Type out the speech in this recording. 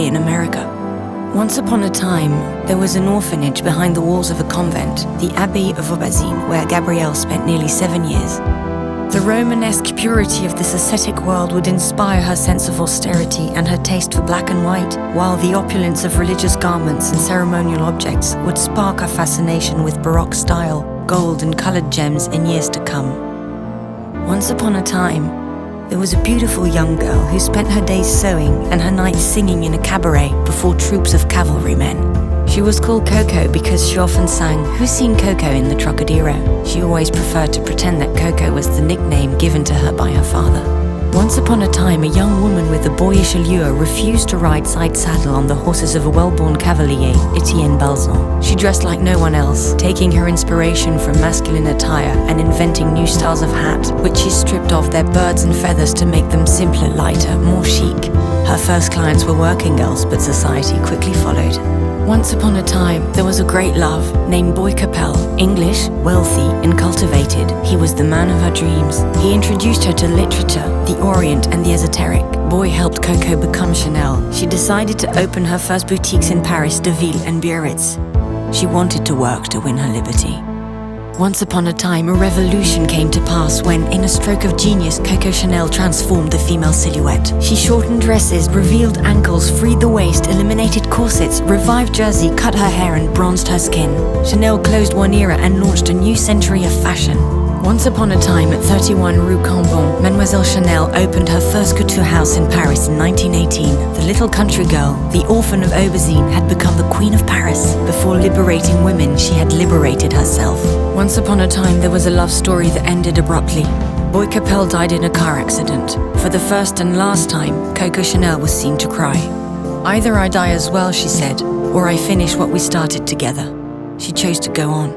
in America. Once upon a time, there was an orphanage behind the walls of a convent, the Abbey of Aubazine, where Gabrielle spent nearly 7 years. The Romanesque purity of this ascetic world would inspire her sense of austerity and her taste for black and white, while the opulence of religious garments and ceremonial objects would spark her fascination with Baroque style, gold and colored gems in years to come. Once upon a time, there was a beautiful young girl who spent her days sewing and her nights singing in a cabaret before troops of cavalrymen. She was called Coco because she often sang, "Who's seen Coco in the Trocadero?" She always preferred to pretend that Coco was the nickname given to her by her father. Once upon a time, a young woman with a boyish allure refused to ride side-saddle on the horses of a well-born cavalier, Etienne Balzan. She dressed like no one else, taking her inspiration from masculine attire and inventing new styles of hat, which she stripped off their birds and feathers to make them simpler, lighter, more chic. Her first clients were working girls, but society quickly followed. Once upon a time, there was a great love named Boy Capel. English, wealthy, and cultivated, he was the man of her dreams. He introduced her to literature, the Orient, and the esoteric. Boy helped Coco become Chanel. She decided to open her first boutiques in Paris, Deauville, and Biarritz. She wanted to work to win her liberty. Once upon a time, a revolution came to pass when, in a stroke of genius, Coco Chanel transformed the female silhouette. She shortened dresses, revealed ankles, freed the waist, eliminated corsets, revived jersey, cut her hair and bronzed her skin. Chanel closed one era and launched a new century of fashion. Once upon a time, at 31 Rue Cambon, Mademoiselle Chanel opened her first couture house in Paris in 1918. The little country girl, the orphan of Aubazine, had become the queen of Paris. Before liberating women, she had liberated herself. Once upon a time, there was a love story that ended abruptly. Boy Capel died in a car accident. For the first and last time, Coco Chanel was seen to cry. "Either I die as well," she said, "or I finish what we started together." She chose to go on.